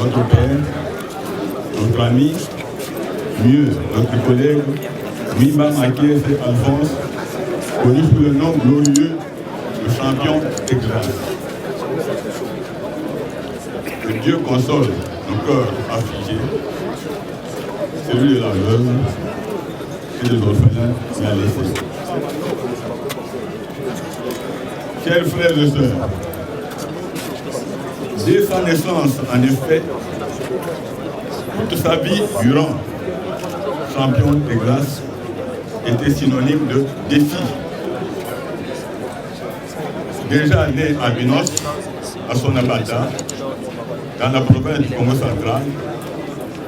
notre père, notre ami, mieux notre collègue, Wimba Makese Alphonse, connu sous le nom glorieux de champion Texas. Que Dieu console nos cœurs affligés, celui de la veuve et des orphelins qu'il a laissés. Chers frères et sœurs, dès sa naissance, en effet, toute sa vie durant, champion de glace était synonyme de défi. Déjà né à Binos, à Sonabata, dans la province du Congo central,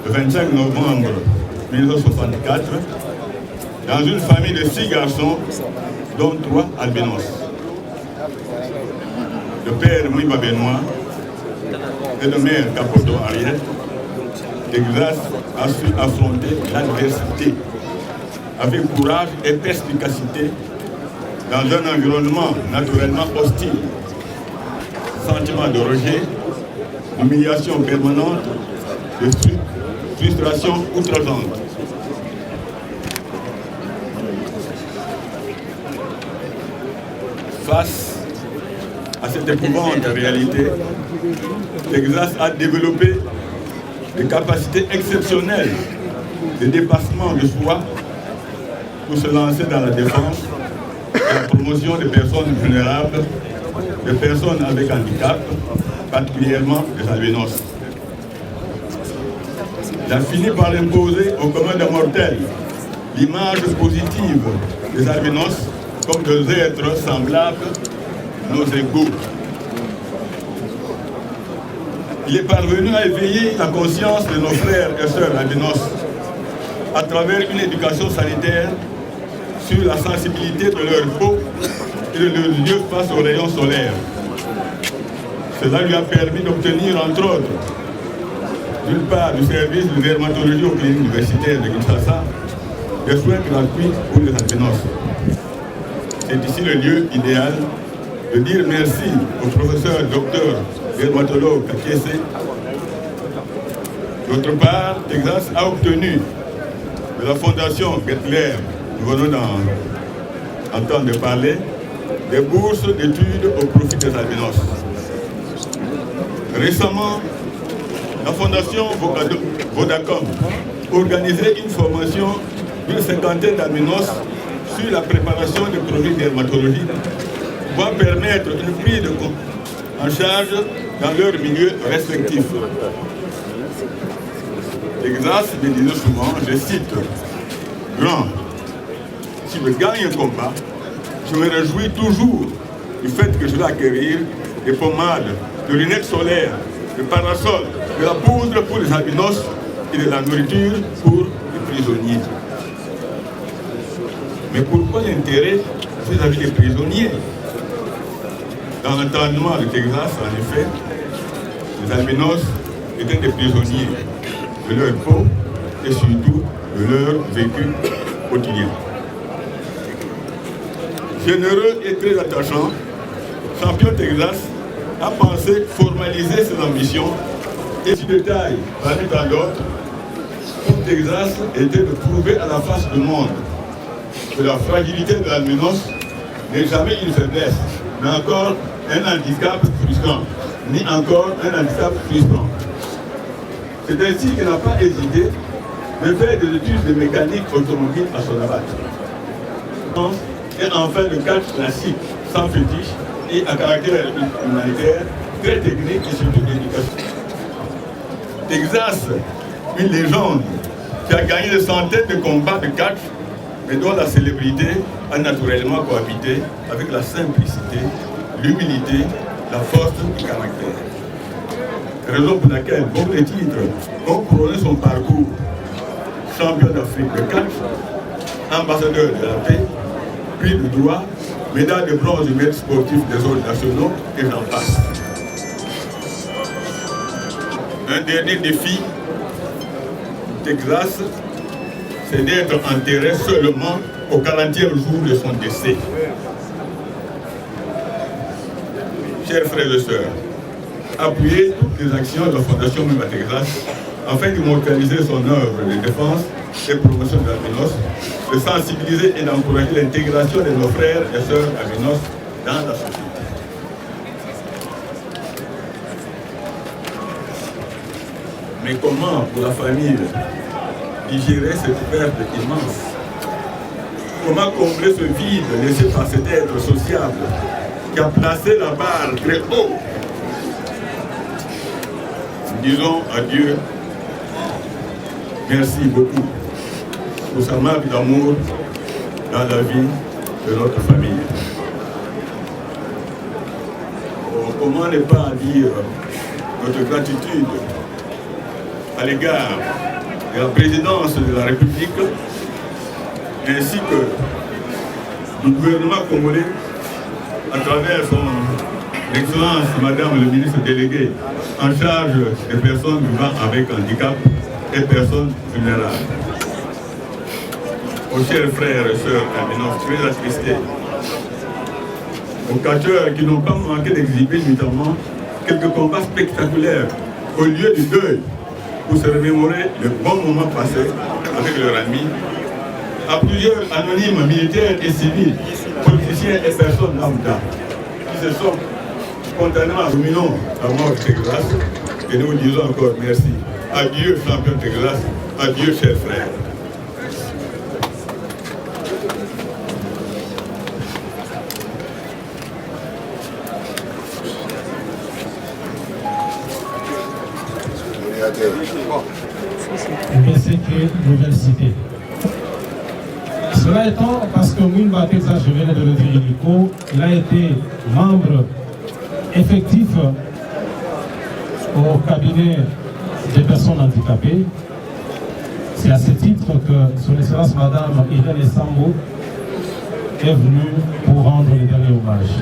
le 25 novembre 1964, dans une famille de 6 garçons, dont 3 albinos. Le père Mouiba Benoît et le maire Capoto Ariel, Texas a su affronter l'adversité avec courage et perspicacité dans un environnement naturellement hostile. Sentiment de rejet, humiliation permanente, de frustration outrageante. Face à cette épouvante réalité, Texas a développé des capacités exceptionnelles de dépassement de soi pour se lancer dans la défense et la promotion des personnes vulnérables, des personnes avec handicap, particulièrement des albinos. Il a fini par imposer au commun des mortels l'image positive des albinos comme des êtres semblables à nos égaux. Il est parvenu à éveiller la conscience de nos frères et sœurs albinos à travers une éducation sanitaire sur la sensibilité de leur peau et de leurs yeux face aux rayons solaires. Cela lui a permis d'obtenir, entre autres, d'une part du service de dermatologie aux cliniques universitaires de Kinshasa, des soins gratuits pour les albinos. C'est ici le lieu idéal de dire merci au professeur docteur dermatologue Kakese. D'autre part, Texas a obtenu de la fondation Gettler, nous venons d'entendre parler, des bourses d'études au profit des albinos. Récemment, la fondation Vodacom organisait une formation d'une 50aine d'albinos sur la préparation des produits dermatologiques pour permettre une prise en charge dans leur milieu respectif. Texas me disait souvent, je cite, « Grand, si je gagne un combat, je me réjouis toujours du fait que je vais acquérir des pommades, de lunettes solaires, de parasols, de la poudre pour les albinos et de la nourriture pour les prisonniers. » Mais pourquoi l'intérêt vis-à-vis des prisonniers? Dans l'entendement de Texas, en effet, les albinos étaient des prisonniers de leur peau et surtout de leur vécu quotidien. Généreux et très attachant, champion Texas a pensé formaliser ses ambitions et ce détail, parmi tant d'autres, pour Texas était de prouver à la face du monde que la fragilité de l'albinos n'est jamais une faiblesse, mais encore un handicap frustrant, ni encore un handicap frustrant. C'est ainsi qu'il n'a pas hésité de faire des études de mécanique automobile à Sonabat. Et enfin le catch classique, sans fétiche et à caractère humanitaire, très technique et surtout d'éducation. Texas, une légende qui a gagné des centaines de combats de catch, mais dont la célébrité a naturellement cohabité avec la simplicité, l'humilité, la force du caractère. Raison pour laquelle beaucoup de titres ont couronné son parcours. Champion d'Afrique de catch, ambassadeur de la paix, prix de droit, médaille de bronze du maître sportif des ordres nationaux, et j'en passe. Un dernier défi, Texas, c'est d'être enterré seulement au 40e jour de son décès. Chers frères et sœurs, appuyer toutes les actions de la Fondation Louis Matégras afin d'immortaliser son œuvre de défense et promotion de l'albinos, de sensibiliser et d'encourager l'intégration de nos frères et sœurs albinos dans la société. Mais comment pour la famille digérer cette perte immense? Comment combler ce vide laissé par cet être sociable qui a placé la barre très haut? Nous disons à Dieu merci beaucoup pour sa marque d'amour dans la vie de notre famille. Comment ne pas dire notre gratitude à l'égard de la présidence de la République ainsi que du gouvernement congolais à travers son Excellence Madame le ministre délégué en charge des personnes vivant avec handicap et personnes vulnérables. Aux chers frères et sœurs albinos, très attristés, aux catcheurs qui n'ont pas manqué d'exhiber notamment quelques combats spectaculaires au lieu du deuil pour se remémorer le bon moment passé avec leurs amis, à plusieurs anonymes militaires et civils, politiciens et personnes lambda qui se sont spontanément ruminant la mort de grâce, et nous disons encore merci. Adieu, champion de grâce, adieu, chers frères. C'est que nouvelle cité. Cela étant, parce que Louis Matégras, je venais de le dire, il a été membre effectif au cabinet des personnes handicapées. C'est à ce titre que son Excellence Madame Irène Essambo est venue pour rendre les derniers hommages.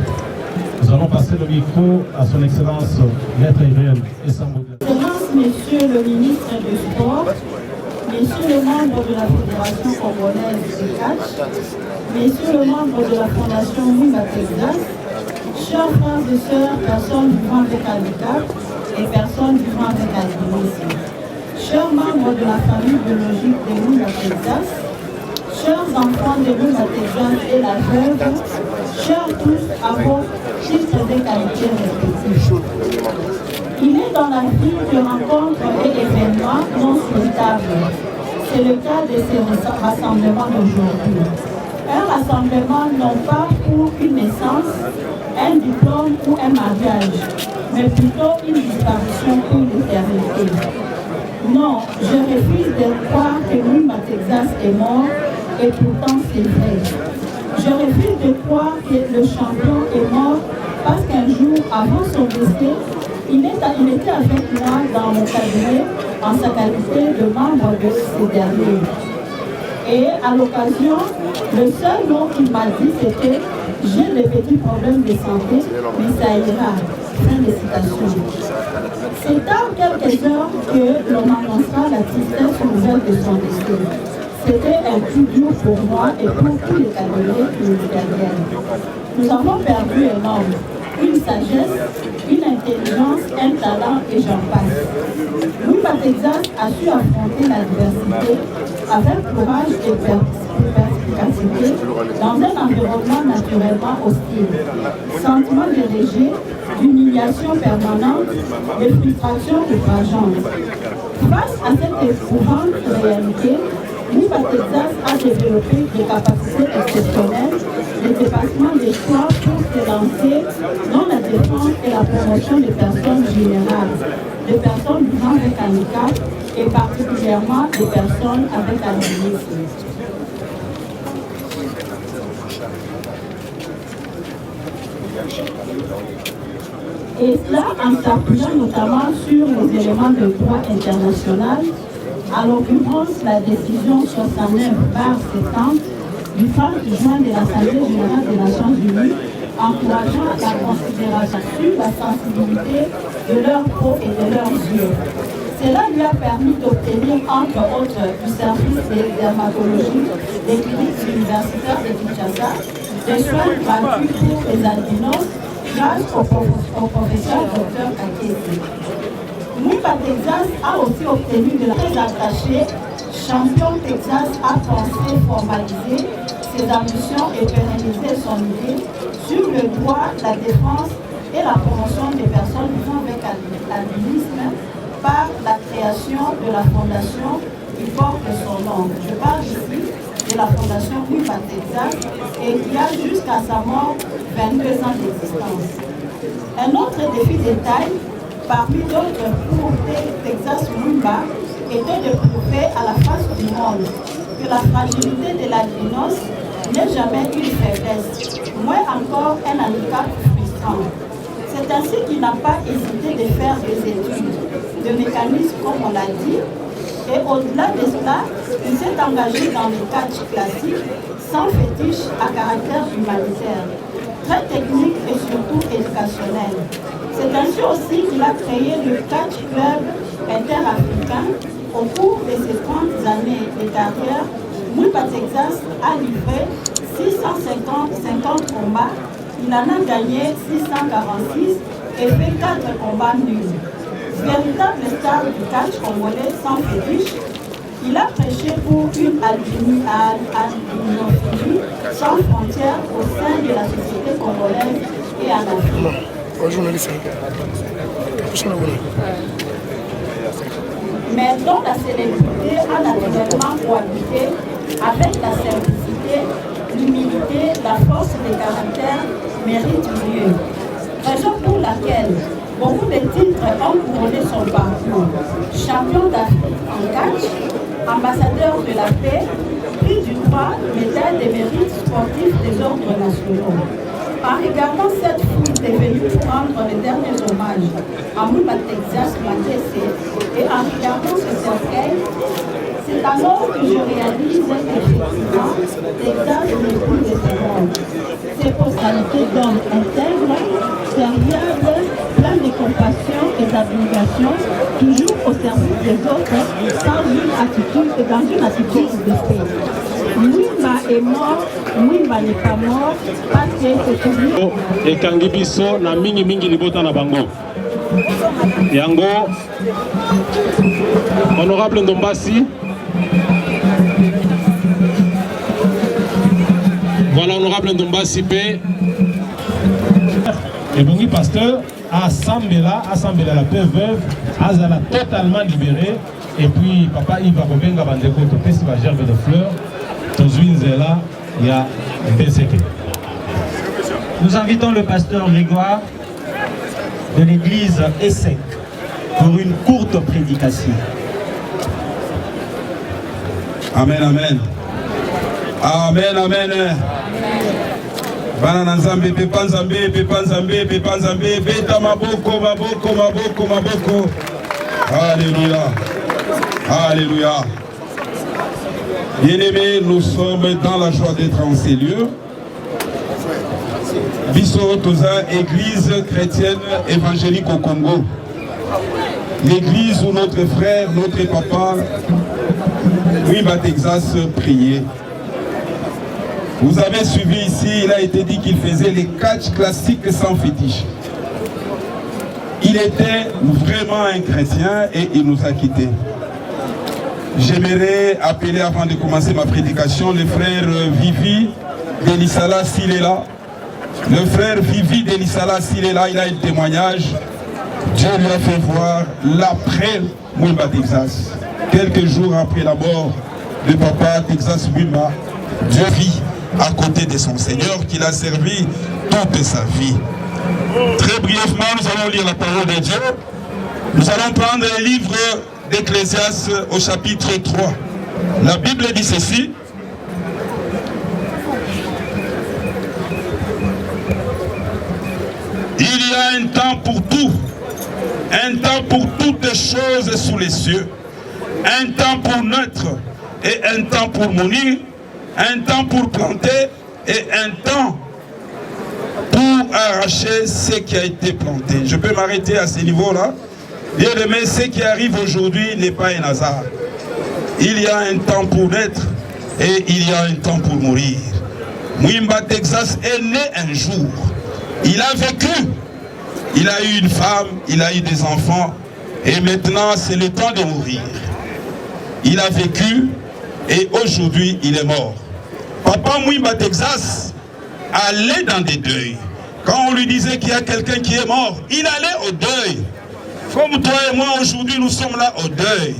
Nous allons passer le micro à son Excellence Maître Irène Essambo. Monsieur le ministre du Sport, Messieurs les membres de la Fédération congolaise de catch, Messieurs les membres de la Fondation Louis Matégras, chers frères et sœurs, personnes vivant avec handicap et personnes vivant avec albinisme, chers membres de la famille biologique de Louis Matégras, chers enfants de Louis Matégras et la veuve, chers tous à vos titres de qualité respectifs. Il est dans la vie de rencontres et événements non souhaitables. C'est le cas de ces rassemblements d'aujourd'hui. Un rassemblement non pas pour une naissance, un diplôme ou un mariage, mais plutôt une disparition pour l'éternité. Non, je refuse de croire que Louis Matégras est mort, et pourtant c'est vrai. Je refuse de croire que le champion est mort parce qu'un jour, avant son décès, il était avec moi dans mon cabinet en sa qualité de membre de ce dernier. Et à l'occasion, le seul mot qu'il m'a dit, c'était « j'ai des petits problèmes de santé, mais ça ira ». Fin de citation. C'est dans quelques heures que l'on annoncera la tristesse nouvelle de son décès. C'était un coup dur pour moi et pour tous les cabinets qui nous interviennent. Nous avons perdu un homme, une sagesse, une intelligence, un talent et j'en passe. Louis Matégras a su affronter l'adversité avec courage et perspicacité dans un environnement naturellement hostile. Sentiment de rejet, d'humiliation permanente, de frustration outrageante. Face à cette éprouvante réalité, Louis Matégras a développé des capacités exceptionnelles de dépassement des choix pour se lancer dans la défense et la promotion des personnes vulnérables, des personnes vivant avec handicap et particulièrement des personnes avec albinisme. Et cela en s'appuyant notamment sur les éléments de droit international, à l'occurrence la décision 69/70 du 30 juin de l'Assemblée générale des Nations Unies, encourageant la considération sur la sensibilité de leur peau et de leurs yeux. Cela lui a permis d'obtenir, entre autres, du service de dermatologie des cliniques universitaires de Kinshasa, des soins gratuits pour les albinos grâce au professeur Dr Akesi. Mwimba Texas a aussi obtenu de la très attachée. Champion Texas a pensé formaliser ses ambitions et pérenniser son idée sur le droit, la défense et la promotion des personnes vivant avec l'albinisme par la création de la fondation qui porte son nom. Je parle ici de la fondation Mwimba Texas et qui a jusqu'à sa mort 22 ans d'existence. Un autre défi de taille, parmi d'autres pour Texas Mwimba, était de prouver à la face du monde que la fragilité de l'albinos n'est jamais une faiblesse, moins encore un handicap frustrant. C'est ainsi qu'il n'a pas hésité de faire des études de mécanisme, comme on l'a dit, et au-delà de cela, il s'est engagé dans le catch classique sans fétiche à caractère humanitaire, très technique et surtout éducationnel. C'est ainsi aussi qu'il a créé le catch club interafricain. Au cours de ces 30 années de carrière, Mwimba Texas a livré 650 combats, il en a gagné 646 et fait 4 combats nuls. Véritable star du catch congolais sans fétiche, il a prêché pour une albinophilie sans frontières au sein de la société congolaise et en Afrique. Mais dont la célébrité a naturellement cohabité avec la simplicité, l'humilité, la force de caractère mérite mieux. Raison pour laquelle beaucoup de titres ont couronné son parcours. Champion d'Afrique en catch, ambassadeur de la paix, prix du droit, médaille des mérites sportifs des ordres nationaux. En regardant cette foule devenue pour rendre les derniers hommages à Mwimba Texas Makese et en regardant ce cercueil, c'est alors que je réalise effectivement Texas n'est plus de ce monde. Ses postalités d'homme intègre, serviable, plein de compassion et d'abnégation, toujours au service des autres, dans une attitude de paix. Mwimba est mort, Mwimba n'est pas mort, parce que c'est toujours... Et Kangibiso na mingi libota na bango. Yango, honorable Ndombasi. Voilà, honorable Ndombasi P. Et bon, pasteur, Asambela la paix veuve, Azala totalement libéré. Et puis, papa Yves Akobenga Bandeko, tout ce qui va gerber de fleurs. Nous invitons le pasteur Grégoire de l'église ESSEC pour une courte prédication. Amen, amen. Amen, amen. Bana nzambe, pepa nzambe, beta maboko. Alléluia. Alléluia. Bien-aimés, nous sommes dans la joie d'être en ces lieux. Bisso Toza, église chrétienne évangélique au Congo. L'église où notre frère, notre papa, Mwimba Texas priait. Vous avez suivi ici, il a été dit qu'il faisait les catch classiques sans fétiche. Il était vraiment un chrétien et il nous a quittés. J'aimerais appeler avant de commencer ma prédication le frère Vivi Delisala s'il est là. Le frère Vivi Delisala s'il est là, il a un témoignage. Dieu lui a fait voir l'après Mwimba Texas. Quelques jours après la mort de papa Texas Mwimba, Dieu vit à côté de son Seigneur qu'il a servi toute sa vie. Très brièvement, nous allons lire la parole de Dieu. Nous allons prendre le livre d'Ecclésiaste au chapitre 3. La Bible dit ceci. Il y a un temps pour tout, un temps pour toutes choses sous les cieux, un temps pour naître et un temps pour mourir, un temps pour planter et un temps pour arracher ce qui a été planté. Je peux m'arrêter à ce niveau-là. Bien aimé, ce qui arrive aujourd'hui n'est pas un hasard. Il y a un temps pour naître et il y a un temps pour mourir. Mwimba Texas est né un jour. Il a vécu. Il a eu une femme, il a eu des enfants. Et maintenant, c'est le temps de mourir. Il a vécu et aujourd'hui, il est mort. Papa Mwimba Texas allait dans des deuils. Quand on lui disait qu'il y a quelqu'un qui est mort, il allait au deuil. Comme toi et moi, aujourd'hui, nous sommes là au deuil.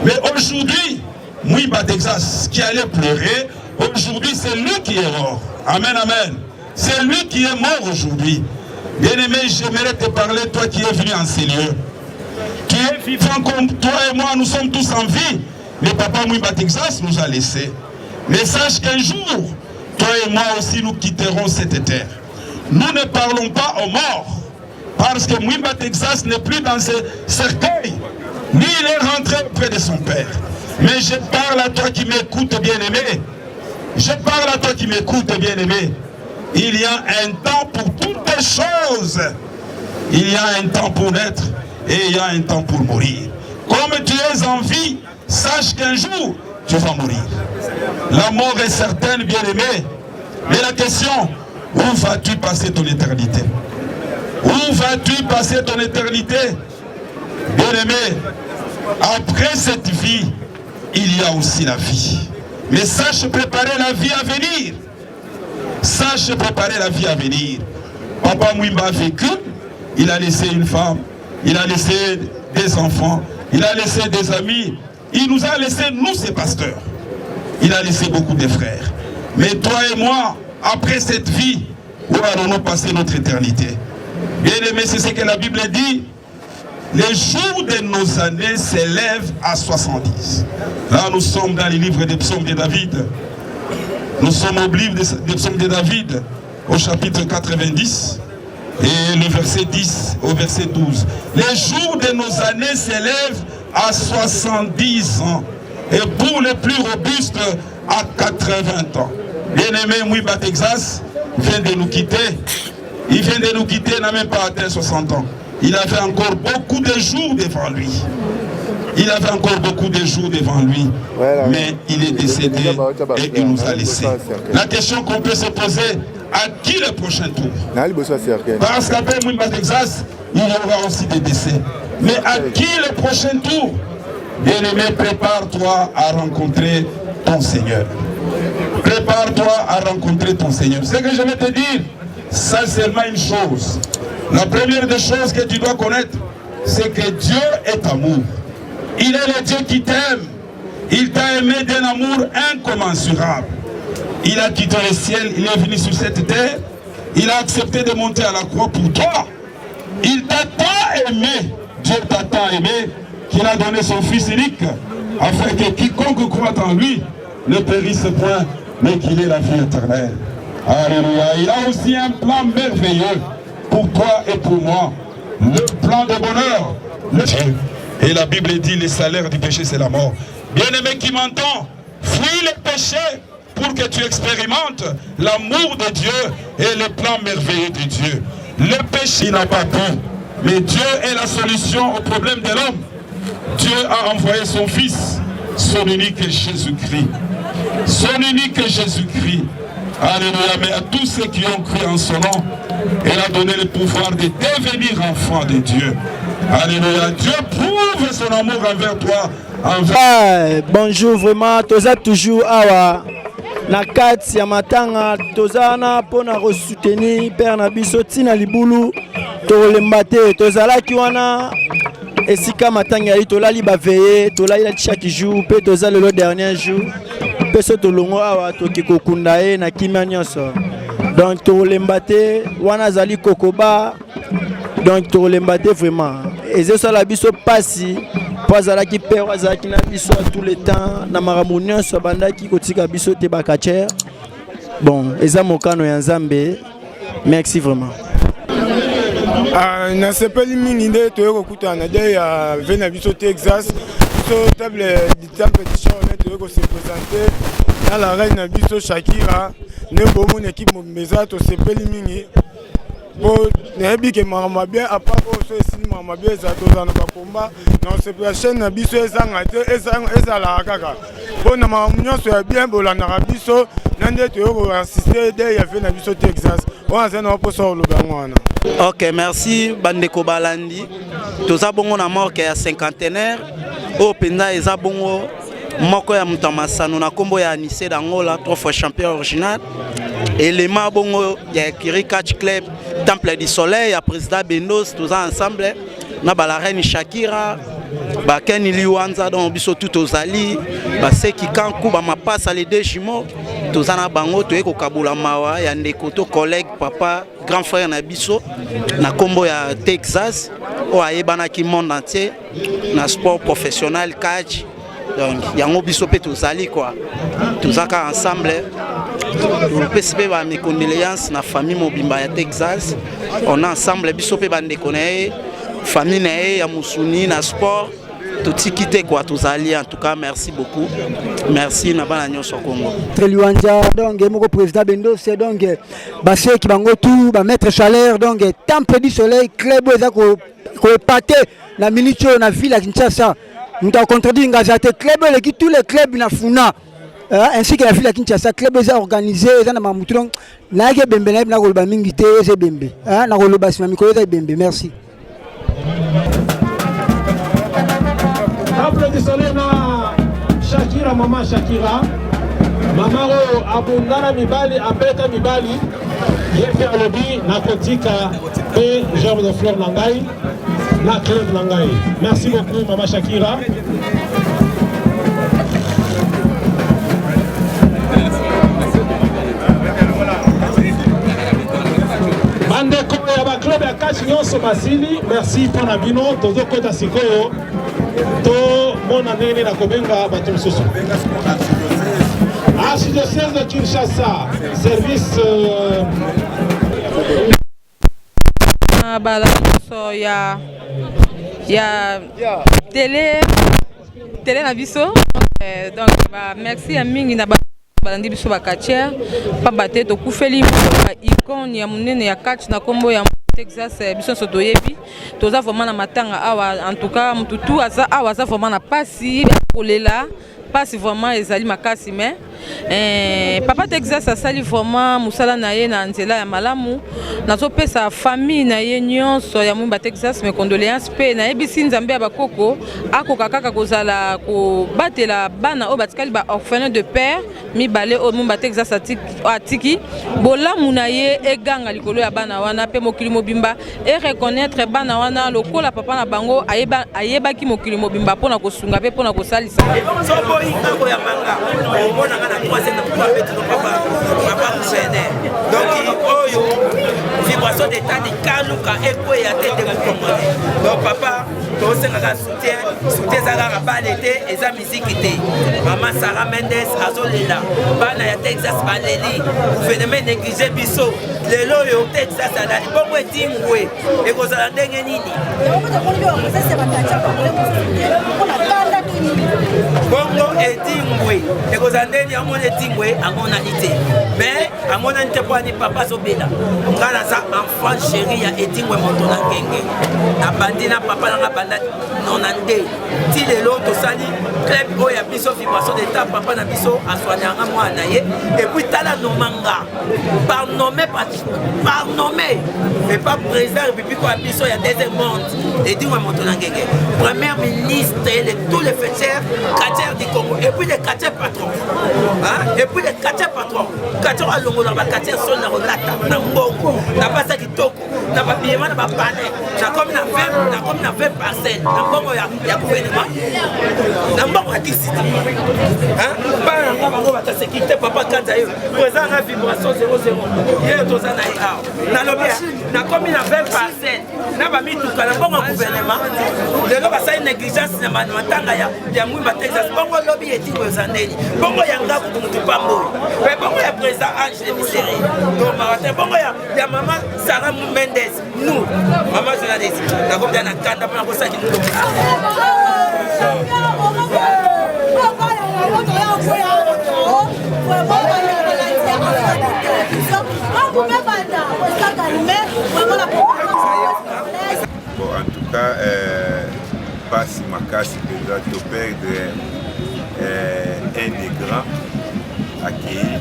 Mais aujourd'hui, Mwimba Texas qui allait pleurer, aujourd'hui, c'est lui qui est mort. Amen, amen. C'est lui qui est mort aujourd'hui. Bien-aimé, j'aimerais te parler, toi qui es venu en ces lieux. Tu es vivant comme toi et moi, nous sommes tous en vie. Mais Papa Mwimba Texas nous a laissés. Mais sache qu'un jour, toi et moi aussi, nous quitterons cette terre. Nous ne parlons pas aux morts. Parce que Mwimba Texas n'est plus dans ce cercueil. Ni il est rentré auprès de son père. Mais je parle à toi qui m'écoutes, bien-aimé. Je parle à toi qui m'écoutes, bien-aimé. Il y a un temps pour toutes les choses. Il y a un temps pour naître et il y a un temps pour mourir. Comme tu es en vie, sache qu'un jour, tu vas mourir. La mort est certaine, bien-aimé. Mais la question, où vas-tu passer ton éternité? Où vas-tu passer ton éternité? Bien-aimé, après cette vie, il y a aussi la vie. Mais sache préparer la vie à venir. Sache préparer la vie à venir. Papa Mwimba a vécu, il a laissé une femme, il a laissé des enfants, il a laissé des amis, il nous a laissé, nous, ses pasteurs. Il a laissé beaucoup de frères. Mais toi et moi, après cette vie, où allons-nous passer notre éternité? Bien aimé, c'est ce que la Bible dit. Les jours de nos années s'élèvent à 70. Là, nous sommes dans les livres des psaumes de David. Nous sommes au livre des psaumes de David, au chapitre 90, et le verset 10 au verset 12. Les jours de nos années s'élèvent à 70 ans. Et pour les plus robustes, à 80 ans. Bien-aimé Mwimba Texas vient de nous quitter. Il vient de nous quitter, il n'a même pas atteint 60 ans. Il avait encore beaucoup de jours devant lui. Il avait encore beaucoup de jours devant lui. Mais il est décédé et il nous a laissés. La question qu'on peut se poser, à qui le prochain tour? Parce qu'après Mwimba Texas, il y aura aussi des décès. Mais à qui le prochain tour? Bien-aimé, prépare-toi à rencontrer ton Seigneur. Prépare-toi à rencontrer ton Seigneur. Ce que je vais te dire, ça c'est seulement une chose. La première des choses que tu dois connaître, c'est que Dieu est amour. Il est le Dieu qui t'aime. Il t'a aimé d'un amour incommensurable. Il a quitté le ciel, il est venu sur cette terre. Il a accepté de monter à la croix pour toi. Il t'a tant aimé, Dieu t'a tant aimé, qu'il a donné son Fils unique, afin que quiconque croit en lui ne périsse point, mais qu'il ait la vie éternelle. Alléluia. Il a aussi un plan merveilleux pour toi et pour moi. Le plan de bonheur. Et la Bible dit, le salaire du péché, c'est la mort. Bien-aimé qui m'entend, fuis le péché pour que tu expérimentes l'amour de Dieu et le plan merveilleux de Dieu. Le péché n'a pas pu, mais Dieu est la solution au problème de l'homme. Dieu a envoyé son Fils, son unique Jésus-Christ. Son unique Jésus-Christ. Alléluia. Mais à tous ceux qui ont cru en son nom, elle a donné le pouvoir de devenir enfant de Dieu. Alléluia. Dieu prouve son amour envers toi. Bonjour, vraiment. Toza toujours awa. Na kati ya matanga toza na pona soutenir père na biso tina libulu tolemba te tozalaki wana esika matanga yi tolali baveye tolali chaque jour pe toza le dernier jour pe so tolongo awa toki kokunda ye na kimia nyonso donc tolemba te wana zali kokoba donc tolemba te vraiment eze so la biso pasi Pazalaki père wazaki na biso tout le temps na makambo nyonso bandaki kotika biso te bakacher. Bon, eza mokano ya Nzambe. Merci vraiment. Na sepeli mingi nde toyeko kutana de ya vena biso Texas. So table d'édition on est toyeko se présenter dans la reine biso Shakira. Ne bomo équipe meza to sepeli mingi. Bon, nebi ke mama bien à part so esini mama bien za tozana ba combat na sepela chaîne na biso ezanga te ezala kaka. Bon na mama nyonso ya bien bolana biso nande toyeko assister de ya vena biso Texas. Ok, merci Bandeko Balandi. Tous abongo na morke ya cinquantenaire. Au Penda eza bongo moko ya Mutamasano na kombo ya Anissé d'Angola, 3 fois champion original. Élément bongo ya Kiri Catch Club, Temple du Soleil, ya président Bendos, tous ensemble. Na ba la reine Shakira, ba Kenny Liwanza donc biso tout ozali, ba Seki Kanku ba mapasa les deux jumeaux, tous ana bango to eko kabula mawa ya ndeko to collègue papa grand frère na biso na kombo ya Texas o ayebana ki monde entier na sport professionnel catch. Donc yango biso pe tozali quoi. Tozaka ensemble. Pe ba mes condoléances na famille mobimba ya Texas. On est ensemble biso pe bande connaît famille na ya Musuni na sport. Tout quitter quoi tozali en tout cas merci beaucoup. Merci na bana nyonso Congo. Liwanja donc moko président Bendo c'est donc basé ki bango tout ba maître chaleur donc Temple du Soleil club eza ko épaté na milicho na ville ya Kinshasa. Nous avons contredit Ngazate club et tous les clubs na Funa ainsi que la ville à Kinshasa club est organisé dans la Mamouton na ke bembe na koloba mingi te eze bembe na koloba sima mikolo eza bembe merci. Temple du Soleil na Shakira maman Shakira maman ro abundana mibali abeta mibali yefe alobi na kotika pe germe de fleur nangai na club nangai. Merci beaucoup maman Shakira. Bandeko ya ba club ya catch nyonso basili merci pour na bino tozo kota sikoyo to mona nene na kobenga bato mosusu. Archidiocèse de Kinshasa service balance ya télé na biso donc merci à mingi na balandi biso ba catcher pa baté to kufeli ba icône ya munene ya catch na kombo ya Texas biso so toyebi toza vraiment na matanga awa en tout cas mututu aza awa za vraiment na pasi kolela pasi vraiment ezali makasi mais papa Texas asali vraiment musala na ye na nzela ya malamu nazopesa famille na ye nyonso ya mwimba Texas mes condoléances pe na yebisi nzambe ya bakoko akoka kaka kozala kobatela bana o batikali ba orphelin de père mibale o mwimba Texas atiki bolamu na ye eganga likolo ya bana wana pe mokili mobimba et reconnaître bana wana lokola papa na bango ayebaki mokili mobimba pona kosunga pe pona kosalisa donc vibration d'état de kaluka ekwe ya tete congolais. Donc papa tosengaka soutien ezalaka bale te eza miziki te. Maman Sarah Mendes azolela bana ya Texas baleli gouvernement négligé biso lelo oyo Texas alali bongo etingwe ekozala ndenge nini bongo etingwe ekozala ndenge amona etingwe amonani te mais amonani te poani papa zobela nga naza enfant chéri ya etingwe moto na ngenge na bandi na papa nanga banda nona nde ti lelo tosali club oyo ya biso vibration d'état papa na biso aswanyanga mwana na ye epuis tala nomanga par nommé mais pas président république ya biso ya deuxième monde etingwe moto na ngenge premier ministre et tous les fêtières quartier du Congo et puis les quartiers patrons et puis les quartiers patrons quartier à longo na ba quartier son na rolata na mbongo na pasa kitoko na ba biema na ba palais na comme na 20 parcelles na mbongo ya gouvernement na mbongo ya district ba na bango ba sécurité papa kanza yo présent na vibration 00 hier toza na ya na lobia na comme na 20 parcelles na ba mituka na mbongo gouvernement lelo ba sa négligence na matanga ya mwimba Texas bongo lobby etingo zandeni bongo ya ngaku mutu pambo pe bongo ya président Ange Miseri donc maratin bongo ya maman Sarah Mendes nous maman journaliste na kopia na kanda pona ko saki nous bon en tout cas passe makasi penza to perdre un des grands accueilli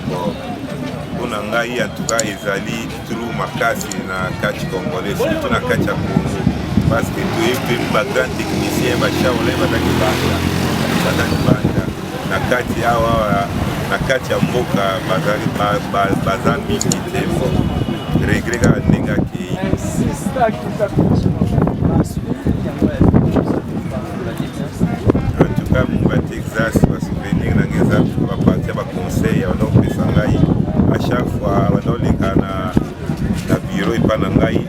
bon mpona ngai en tout cas ezali trou makasi na kati congolais surtout na kati ya Congo parce que toyebi bagrand technicien bashaole bataki banda na kati awa na kati ya mboka baza mingi te regret kaka ndenge akei. En tout cas munga Texas basouvenir nange eza baparti ya baconseil ya banopesa ngai à chaque fois banoleka na bureau epa na ngai.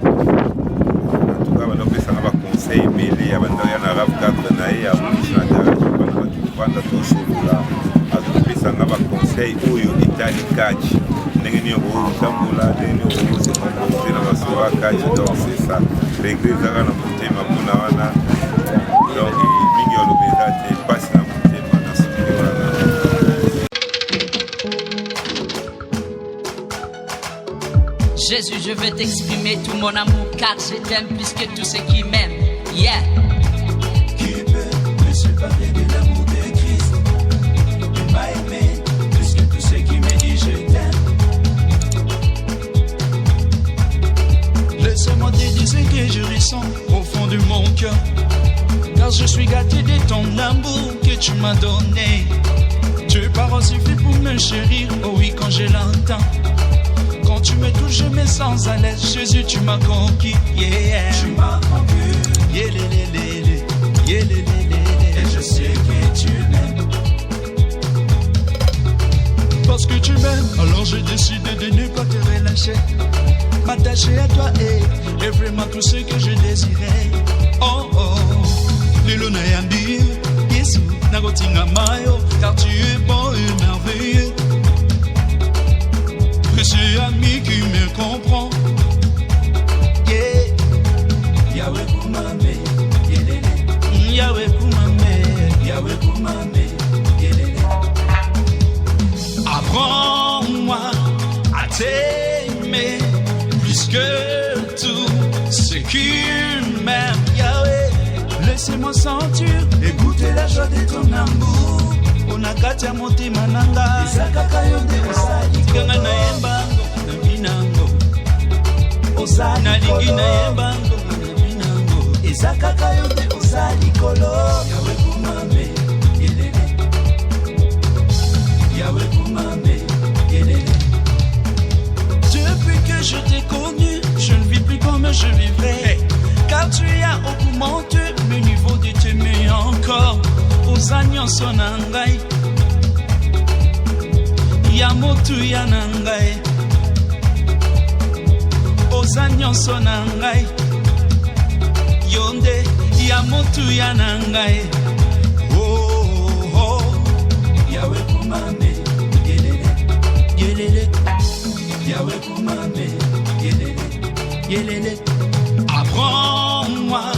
En tout cas banopesanga baconseil ebele ya bandoya na rave 4 na ye ya rouge na garage bana bakivanda tosolola azopesanga baconseil oyo etali kachi ndenge nini okotambola ndenge nini okosekompoze na masolo ya kachi. Donc c'est ça regret ezaka na motema mpona wana donc mingi olobeza te pasi na motema na soki wana. Jésus, je veux t'exprimer tout mon amour car je t'aime plus que tout ce qui m'aime. Yeah. Qui peut me séparer de l'amour de Christ? Il m'a aimé plus que tout ce qui me dit je t'aime. Laisse-moi te dire ce que je ressens au fond de mon cœur, car je suis gâté de ton amour que tu m'as donné. Tes paroles suffisent pour me chérir, oh oui quand je l'entends. Quand tu me touches, je me sens à l'aise. Jésus, tu m'as conquis. Yeah. Tu m'as conquis. Yeah, yeah, et je sais que tu m'aimes. Parce que tu m'aimes, alors j'ai décidé de ne pas te relâcher. M'attacher à toi et vraiment tout ce que je désirais. Oh oh, Lilo na yambi, Yesu, nagotinga mayo, car tu es bon et merveilleux. Précieux ami qui me comprend. Yeah. Yahweh Kumame, yelele. Yahweh Kumame, Yahweh Kumame, yelele. Apprends-moi à t'aimer plus que tout ce qui m'aime. Yahweh, laissez-moi sentir et goûter la joie de ton amour. Onakati ya motema nanga isakaka yonde osali kanga na yembango na binango osali nalingi na yembango na binango isakaka yonde osali kolo. Yahweh Kumame yelele, Yahweh Kumame yelele. Depuis que je t'ai connu, je ne vis plus comme je vivrais, car tu as augmenté le niveau de t'aimer encore. Oza nyonso na ngai ya motu ya na ngai, oza nyonso na ngai yonde ya motu ya na ngai. Oh oh, Yahweh Kumame yelele, yelele. Yahweh Kumame yelele, yelele. Apprends-moi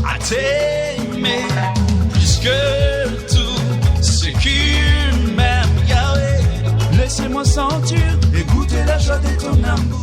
à t'aimer plus que tout ce qui m'aime. Yahweh, laissez-moi sentir et goûter la joie de ton amour.